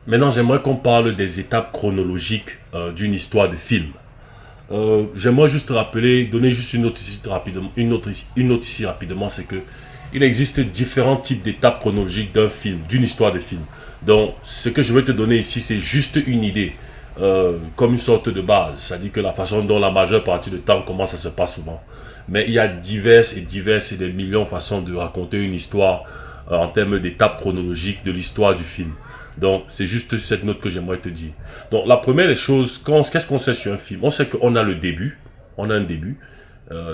Maintenant, j'aimerais qu'on parle des étapes chronologiques d'une histoire de film. J'aimerais juste rappeler, donner juste une note ici rapidement, une note ici rapidement, c'est que il existe différents types d'étapes chronologiques d'un film, d'une histoire de film. Donc, ce que je vais te donner ici, c'est juste une idée, comme une sorte de base. C'est-à-dire que la façon dont la majeure partie du temps, comment ça se passe souvent. Mais il y a diverses et des millions de façons de raconter une histoire en termes d'étapes chronologiques de l'histoire du film. Donc, c'est juste cette note que j'aimerais te dire. Donc, la première des choses, qu'est-ce qu'on sait sur un film? On sait qu'on a le début, on a un début.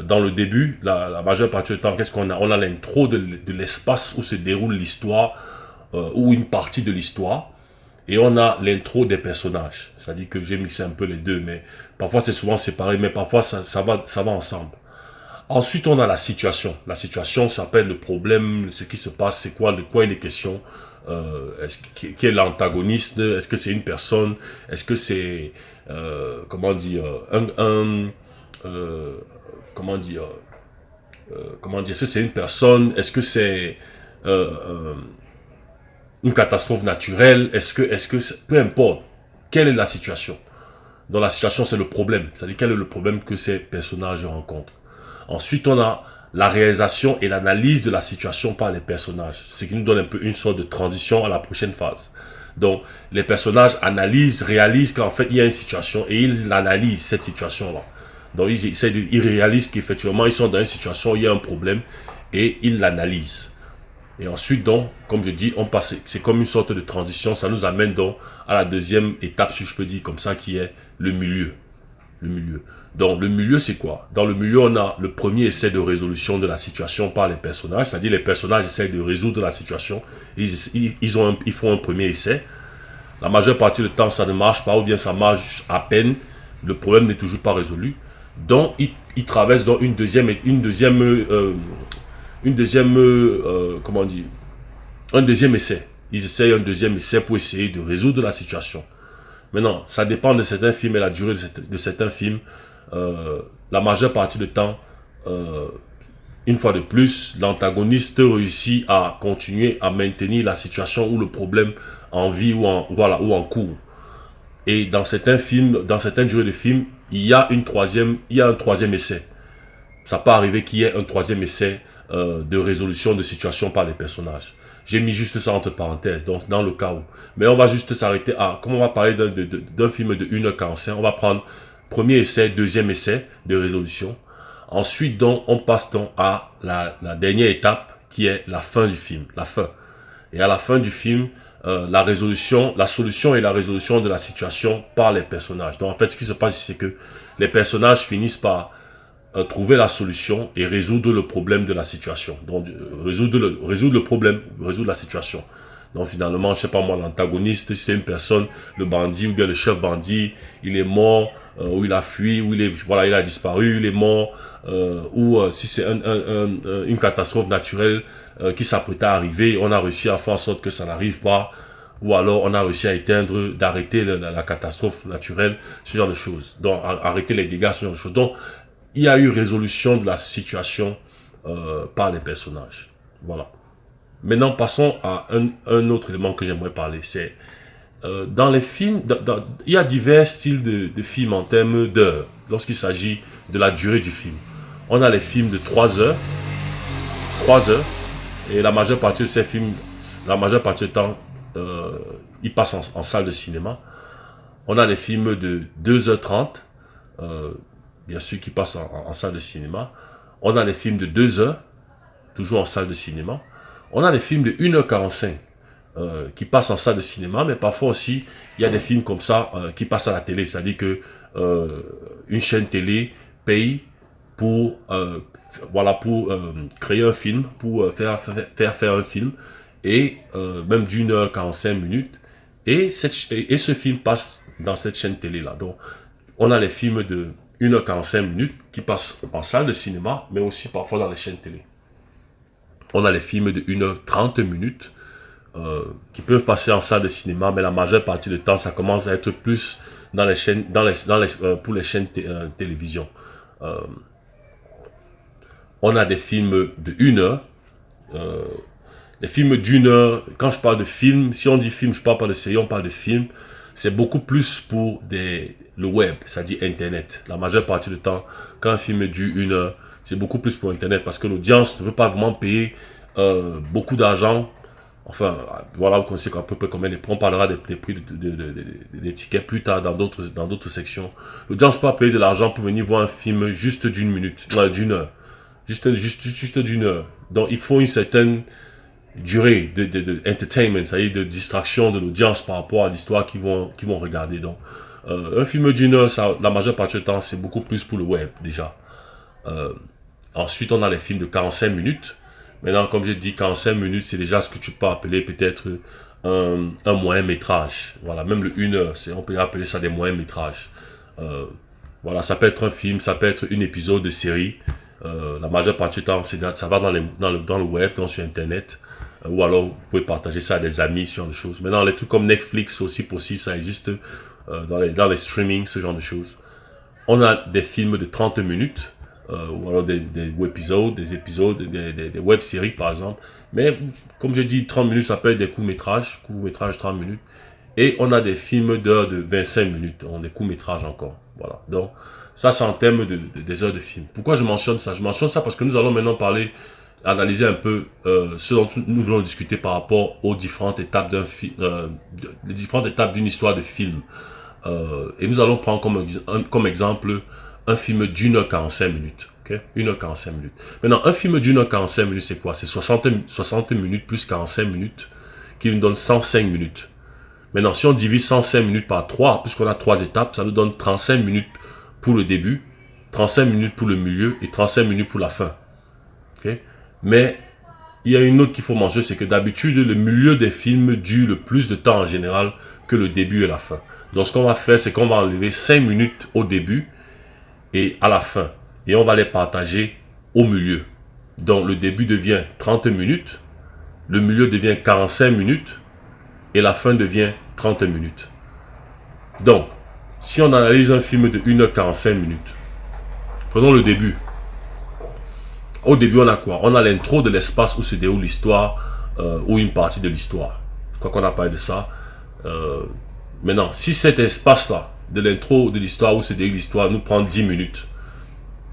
Dans le début, la majeure partie du temps, qu'est-ce qu'on a? On a l'intro de l'espace où se déroule l'histoire, ou une partie de l'histoire. Et on a l'intro des personnages. C'est-à-dire que j'ai mixé un peu les deux, mais parfois c'est souvent séparé, mais parfois ça va ensemble. Ensuite, on a la situation. La situation s'appelle le problème, ce qui se passe, c'est quoi, de quoi il est question. Qui est l'antagoniste? Est-ce que c'est une personne? Est-ce que c'est, comment dire, euh, comment dire, comment dire, est-ce que c'est une personne? Est-ce que c'est euh, euh, une catastrophe naturelle? Peu importe, quelle est la situation? Dans la situation, c'est le problème. C'est-à-dire, quel est le problème que ces personnages rencontrent? Ensuite, on a la réalisation et l'analyse de la situation par les personnages, ce qui nous donne un peu une sorte de transition à la prochaine phase. Donc, les personnages analysent, réalisent qu'en fait, il y a une situation et ils analysent cette situation-là. Donc, ils réalisent qu'effectivement, ils sont dans une situation où il y a un problème et ils l'analysent. Et ensuite, donc, comme je dis, on passe, c'est comme une sorte de transition. Ça nous amène donc à la deuxième étape, si je peux dire comme ça, qui est le milieu. Le milieu. Donc, le milieu, c'est quoi? Dans le milieu, on a le premier essai de résolution de la situation par les personnages. C'est-à-dire, les personnages essaient de résoudre la situation. Ils font un premier essai. La majeure partie du temps, ça ne marche pas, ou bien ça marche à peine. Le problème n'est toujours pas résolu. Donc, ils traversent donc une deuxième, comment dire, un deuxième essai. Ils essayent un deuxième essai pour essayer de résoudre la situation. Maintenant, ça dépend de certains films et la durée de certains films. La majeure partie du temps, euh, une fois de plus, l'antagoniste réussit à continuer à maintenir la situation ou le problème en vie ou en cours. Et dans certains films, dans certaines durées de films, il y a un troisième essai. Ça peut arriver qu'il y ait un troisième essai de résolution de situation par les personnages. J'ai mis juste ça entre parenthèses, donc dans le cas où. Mais on va juste s'arrêter à, comme on va parler d'un film de 1h45, on va prendre premier essai, deuxième essai de résolution. Ensuite, donc, on passe donc à la dernière étape qui est la fin du film, la fin. Et à la fin du film, la solution et la résolution de la situation par les personnages. Donc en fait, ce qui se passe, c'est que les personnages finissent par trouver la solution et résoudre le problème de la situation. Donc, résoudre le problème, résoudre la situation. Donc, finalement, je sais pas moi, l'antagoniste, si c'est une personne, le bandit ou bien le chef bandit, il est mort, ou il a fui, ou voilà, il a disparu, il est mort, si c'est une catastrophe naturelle qui s'apprête à arriver, on a réussi à faire en sorte que ça n'arrive pas, ou alors on a réussi à éteindre, d'arrêter la catastrophe naturelle, ce genre de choses. Donc, arrêter les dégâts, ce genre de choses. Donc, il y a eu résolution de la situation par les personnages. Voilà. Maintenant, passons à un autre élément que j'aimerais parler. C'est dans les films, il y a divers styles de films en termes d'heures, lorsqu'il s'agit de la durée du film. On a les films de 3 heures, 3 heures, et la majeure partie de ces films, la majeure partie du temps, ils passent en salle de cinéma. On a les films de 2h30, bien sûr, qui passent en salle de cinéma. On a les films de 2 heures, toujours en salle de cinéma. On a les films de 1h45 qui passent en salle de cinéma, mais parfois aussi, il y a des films comme ça qui passent à la télé. C'est-à-dire que une chaîne télé paye pour, pour créer un film, pour faire un film, et même d'1h45 minutes. Et ce film passe dans cette chaîne télé-là. Donc, on a les films de 1h45 minutes qui passent en salle de cinéma, mais aussi parfois dans les chaînes télé. On a les films de 1h30 minutes qui peuvent passer en salle de cinéma, mais la majeure partie du temps, ça commence à être plus dans les chaînes, pour les chaînes télévision. Euh, on a des films de 1 heure Les films d'une heure, quand je parle de film, si on dit film, je parle pas de série, on parle de film. C'est beaucoup plus pour le web, c'est-à-dire Internet. La majeure partie du temps, quand un film dure une heure, c'est beaucoup plus pour Internet parce que l'audience ne veut pas vraiment payer beaucoup d'argent. Enfin, voilà, vous connaissez à peu près combien on parlera des prix des tickets plus tard dans d'autres sections. L'audience ne peut pas payer de l'argent pour venir voir un film juste d'une minute, d'une heure. Juste d'une heure. Donc, il faut une certaine durée de entertainment, c'est-à-dire de distraction de l'audience par rapport à l'histoire qu'ils vont regarder. Donc, un film d'une heure, ça, la majeure partie du temps, c'est beaucoup plus pour le web, déjà. Ensuite, on a les films de 45 minutes. Maintenant, comme je dis, 45 minutes, c'est déjà ce que tu peux appeler peut-être un moyen métrage. Voilà, même le 1 heure, on peut appeler ça des moyens métrages. Voilà, ça peut être un film, ça peut être un épisode de série. La majeure partie du temps, ça va dans le web, donc sur Internet. Ou alors, vous pouvez partager ça à des amis, ce genre de choses. Maintenant, les trucs comme Netflix, c'est aussi possible, ça existe dans les streamings, ce genre de choses. On a des films de 30 minutes. Ou alors des épisodes, des web-séries par exemple. Mais comme je dis, 30 minutes, ça peut être des courts-métrages 30 minutes. Et on a des films d'heures de 25 minutes, des courts-métrages encore. Voilà. Donc, ça c'est en termes des heures de film. Pourquoi je mentionne ça? Je mentionne ça parce que nous allons maintenant analyser un peu ce dont nous voulons discuter par rapport aux différentes étapes les différentes étapes d'une histoire de film. Et nous allons prendre comme exemple un film d'une heure 45 minutes. Okay? 1h45 minutes. Maintenant, un film d'une heure 45 minutes, c'est quoi? C'est 60 minutes plus 45 minutes qui nous donne 105 minutes. Maintenant, si on divise 105 minutes par 3, puisqu'on a 3 étapes, ça nous donne 35 minutes pour le début, 35 minutes pour le milieu et 35 minutes pour la fin. Okay? Mais il y a une autre qu'il faut manger, c'est que d'habitude, le milieu des films dure le plus de temps en général que le début et la fin. Donc, ce qu'on va faire, c'est qu'on va enlever 5 minutes au début et à la fin. Et on va les partager au milieu. Donc, le début devient 30 minutes, le milieu devient 45 minutes et la fin devient 30 minutes. Donc, si on analyse un film de 1h45 minutes, prenons le début. Au début, on a quoi? On a l'intro de l'espace où se déroule l'histoire ou une partie de l'histoire. Je crois qu'on a parlé de ça. Maintenant, si cet espace-là, de l'intro de l'histoire où se déroule l'histoire, nous prend 10 minutes,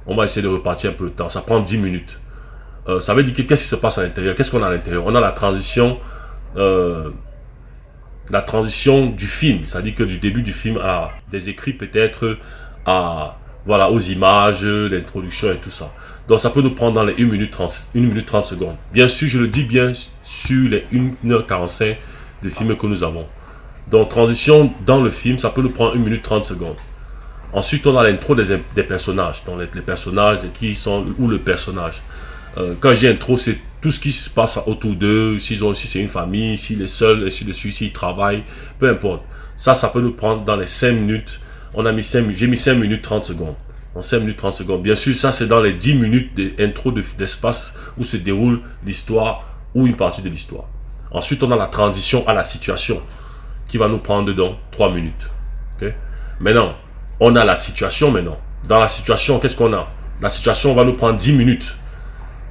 on va essayer de repartir un peu le temps. Ça prend 10 minutes. Ça veut dire que qu'est-ce qui se passe à l'intérieur? Qu'est-ce qu'on a à l'intérieur? On a la transition du film. C'est-à-dire que du début du film à des écrits peut-être voilà, aux images, l'introduction et tout ça. Donc ça peut nous prendre dans les 1 minute 30 secondes. Bien sûr, je le dis bien sur les 1h45 de film que nous avons. Donc transition dans le film, ça peut nous prendre 1 minute 30 secondes. Ensuite, on a l'intro des personnages. Donc les personnages, qui sont, ou le personnage. Quand j'ai intro, c'est tout ce qui se passe autour d'eux, si c'est une famille, s'il est seul, ainsi de suite, s'il travaille, peu importe. Ça peut nous prendre dans les 5 minutes. J'ai mis 5 minutes 30 secondes. En 5 minutes 30 secondes. Bien sûr, ça c'est dans les 10 minutes d'intro d'espace où se déroule l'histoire ou une partie de l'histoire. Ensuite, on a la transition à la situation qui va nous prendre dedans 3 minutes. Okay? Maintenant, on a la situation maintenant. Dans la situation, qu'est-ce qu'on a? La situation va nous prendre 10 minutes.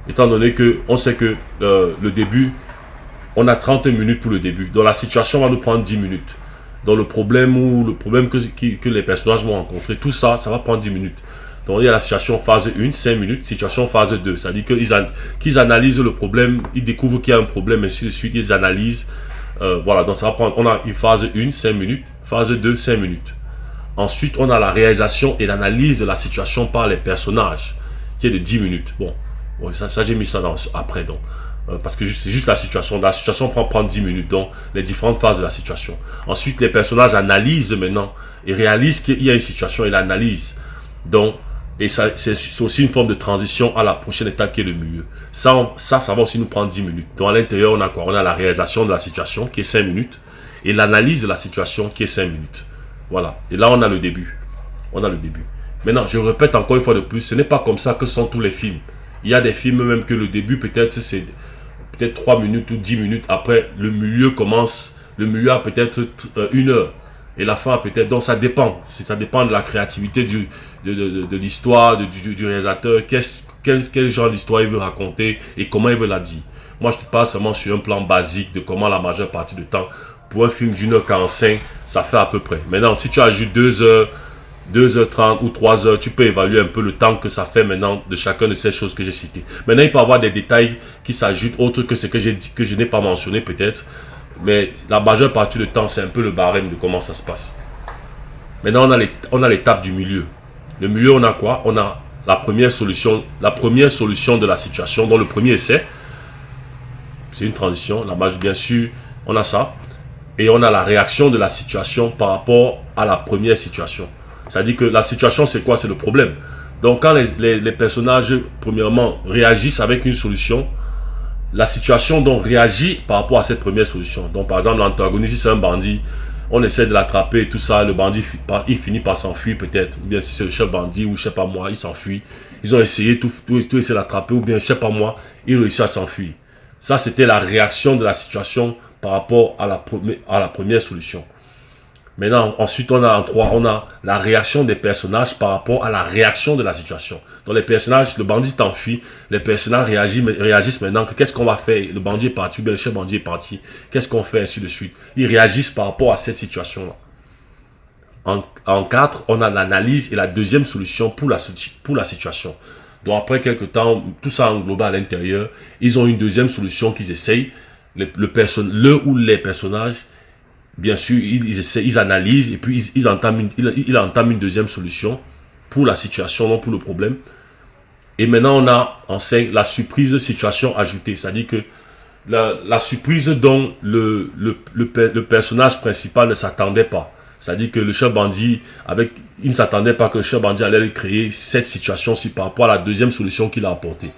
Étant donné qu'on sait que le début, on a 30 minutes pour le début. Donc la situation va nous prendre 10 minutes. Donc le problème que les personnages vont rencontrer, tout ça, ça va prendre 10 minutes. Donc il y a la situation phase 1, 5 minutes, situation phase 2. C'est-à-dire qu'ils analysent le problème, ils découvrent qu'il y a un problème, ainsi de suite, ils analysent. Voilà, donc ça va prendre, on a une phase 1, 5 minutes, phase 2, 5 minutes. Ensuite, on a la réalisation et l'analyse de la situation par les personnages, qui est de 10 minutes. Bon, ça j'ai mis ça après, donc. Parce que c'est juste la situation. La situation prend 10 minutes, donc les différentes phases de la situation. Ensuite, les personnages analysent maintenant et réalisent qu'il y a une situation et l'analysent. Donc, et ça, c'est aussi une forme de transition à la prochaine étape qui est le milieu. Ça va aussi nous prendre 10 minutes. Donc, à l'intérieur, on a quoi? On a la réalisation de la situation qui est 5 minutes et l'analyse de la situation qui est 5 minutes. Voilà. Et là, on a le début. Maintenant, je répète encore une fois de plus, ce n'est pas comme ça que sont tous les films. Il y a des films même que le début, peut-être, c'est peut-être 3 minutes ou 10 minutes. Après, le milieu commence. Le milieu a peut-être 1 heure. Et la fin, peut-être. Donc, ça dépend. Ça dépend de la créativité de l'histoire, du réalisateur. Quel genre d'histoire il veut raconter et comment il veut la dire. Moi, je te parle seulement sur un plan basique de comment la majeure partie du temps, pour un film d'une heure 45, ça fait à peu près. Maintenant, si tu ajoutes 2 heures, 2h30 ou 3 heures, tu peux évaluer un peu le temps que ça fait maintenant de chacun de ces choses que j'ai citées. Maintenant, il peut y avoir des détails qui s'ajoutent, autres que ce que j'ai dit, que je n'ai pas mentionné peut-être. Mais la majeure partie du temps, c'est un peu le barème de comment ça se passe. Maintenant, on a l'étape du milieu. Le milieu, on a quoi? On a la première solution de la situation, dans le premier essai. C'est une transition. Bien sûr, on a ça. Et on a la réaction de la situation par rapport à la première situation. C'est-à-dire que la situation, c'est quoi? C'est le problème. Donc, quand les personnages, premièrement, réagissent avec une solution, la situation donc réagit par rapport à cette première solution. Donc, par exemple, l'antagoniste, si c'est un bandit, on essaie de l'attraper et tout ça, le bandit, il finit par s'enfuir peut-être. Ou bien si c'est le chef bandit, ou je sais pas moi, il s'enfuit. Ils ont essayé tout essayer de l'attraper, ou bien je sais pas moi, il réussit à s'enfuir. Ça, c'était la réaction de la situation par rapport à la première solution. Maintenant, ensuite, on a la réaction des personnages par rapport à la réaction de la situation. Donc, les personnages, le bandit s'enfuit, les personnages réagissent maintenant que qu'est-ce qu'on va faire? Le bandit est parti, ou bien le chef bandit est parti, qu'est-ce qu'on fait, ainsi de suite. Ils réagissent par rapport à cette situation-là. En 4, on a l'analyse et la deuxième solution pour la situation. Donc, après quelques temps, tout ça englobé à l'intérieur, ils ont une deuxième solution qu'ils essayent. Le ou les personnages, bien sûr, ils analysent et puis ils entament une deuxième solution pour la situation, non pour le problème. Et maintenant, on a en 5 la surprise situation ajoutée. C'est-à-dire que la surprise dont le personnage principal ne s'attendait pas. C'est-à-dire que le chef bandit, il ne s'attendait pas que le chef bandit allait créer cette situation-ci par rapport à la deuxième solution qu'il a apportée.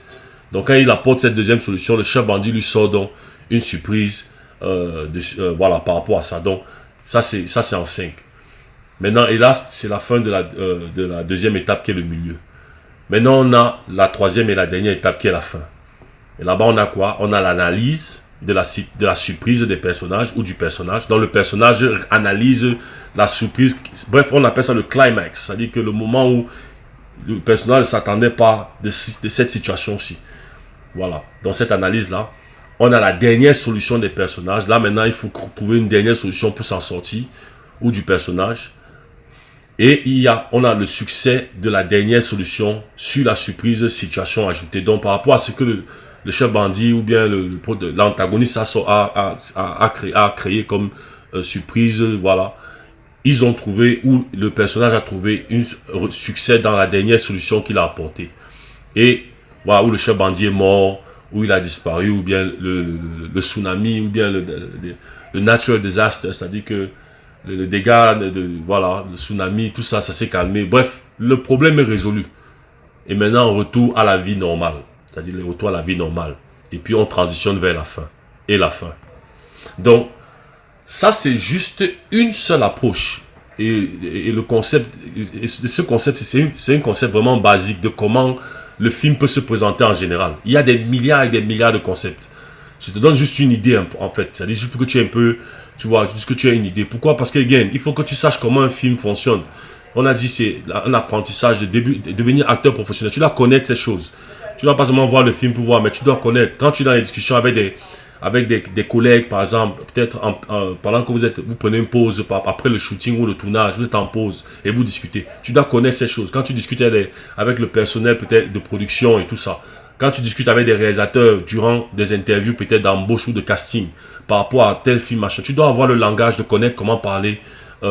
Donc quand il apporte cette deuxième solution, le chef bandit lui sort donc une surprise voilà, par rapport à ça. Donc ça c'est en 5. Maintenant, hélas, c'est la fin de la deuxième étape qui est le milieu. Maintenant, on a la troisième et la dernière étape qui est la fin. Et là-bas, on a quoi? On a l'analyse de la surprise des personnages ou du personnage. Donc, le personnage analyse la surprise. Bref, on appelle ça le climax. C'est-à-dire que le moment où le personnage ne s'attendait pas de cette situation-ci. Voilà. Dans cette analyse-là, on a la dernière solution des personnages. Là, maintenant, il faut trouver une dernière solution pour s'en sortir ou du personnage. Et on a le succès de la dernière solution sur la surprise situation ajoutée. Donc, par rapport à ce que le chef bandit ou bien l'antagoniste a créé comme surprise, voilà. Ils ont trouvé, ou le personnage a trouvé un succès dans la dernière solution qu'il a apportée. Et voilà, où le chef bandit est mort, où il a disparu, ou bien le tsunami, ou bien le natural disaster, c'est-à-dire que le dégât, voilà, le tsunami, tout ça, ça s'est calmé. Bref, le problème est résolu. Et maintenant, on retourne à la vie normale. C'est-à-dire le retour à la vie normale. Et puis, on transitionne vers la fin. Et la fin. Donc, ça, c'est juste une seule approche. Et le concept, ce concept, c'est un concept vraiment basique de comment le film peut se présenter en général. Il y a des milliards et des milliards de concepts. Je te donne juste une idée, en fait. C'est-à-dire juste pour que tu aies un peu, tu vois, juste que tu aies une idée. Pourquoi? Parce que, again, il faut que tu saches comment un film fonctionne. On a dit c'est un apprentissage de devenir acteur professionnel. Tu dois connaître ces choses. Tu ne dois pas seulement voir le film pour voir, mais tu dois connaître. Quand tu es dans les discussions avec des collègues, par exemple, peut-être pendant que vous prenez une pause après le shooting ou le tournage, vous êtes en pause et vous discutez. Tu dois connaître ces choses. Quand tu discutes avec le personnel peut-être de production et tout ça, quand tu discutes avec des réalisateurs durant des interviews peut-être d'embauche ou de casting par rapport à tel film, machin, tu dois avoir le langage de connaître comment parler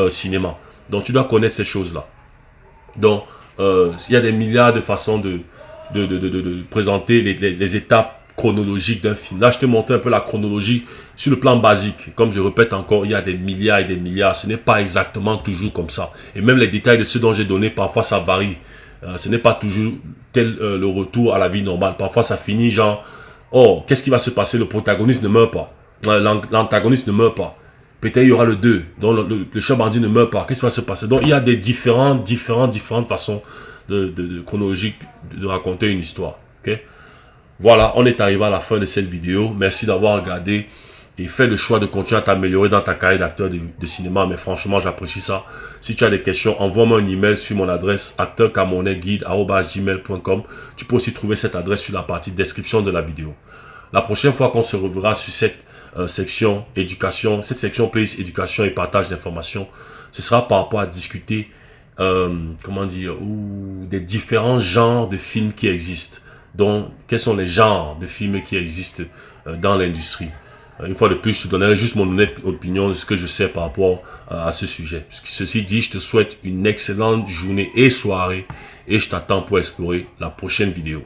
cinéma. Donc tu dois connaître ces choses-là. Donc il y a des milliards de façons de présenter les étapes chronologiques d'un film. Là, je t'ai montré un peu la chronologie sur le plan basique. Comme je répète encore, il y a des milliards et des milliards. Ce n'est pas exactement toujours comme ça. Et même les détails de ce dont j'ai donné, parfois ça varie. Ce n'est pas toujours tel le retour à la vie normale. Parfois ça finit genre, oh, qu'est-ce qui va se passer? Le protagoniste ne meurt pas. L'antagoniste ne meurt pas. Peut-être il y aura le 2. Donc le chef bandit ne meurt pas. Qu'est-ce qui va se passer? Donc il y a des différentes façons chronologiques de raconter une histoire. Okay? Voilà, on est arrivé à la fin de cette vidéo. Merci d'avoir regardé et fais le choix de continuer à t'améliorer dans ta carrière d'acteur de cinéma. Mais franchement, j'apprécie ça. Si tu as des questions, envoie-moi un email sur mon adresse acteurcamerounais@gmail.com. Tu peux aussi trouver cette adresse sur la partie description de la vidéo. La prochaine fois qu'on se reverra sur cette section éducation, cette section playlist éducation et partage d'informations, ce sera par rapport à discuter, comment dire, ou des différents genres de films qui existent. Donc, quels sont les genres de films qui existent dans l'industrie. Une fois de plus, je te donnerai juste mon honnête opinion de ce que je sais par rapport à ce sujet. Ceci dit, je te souhaite une excellente journée et soirée et je t'attends pour explorer la prochaine vidéo.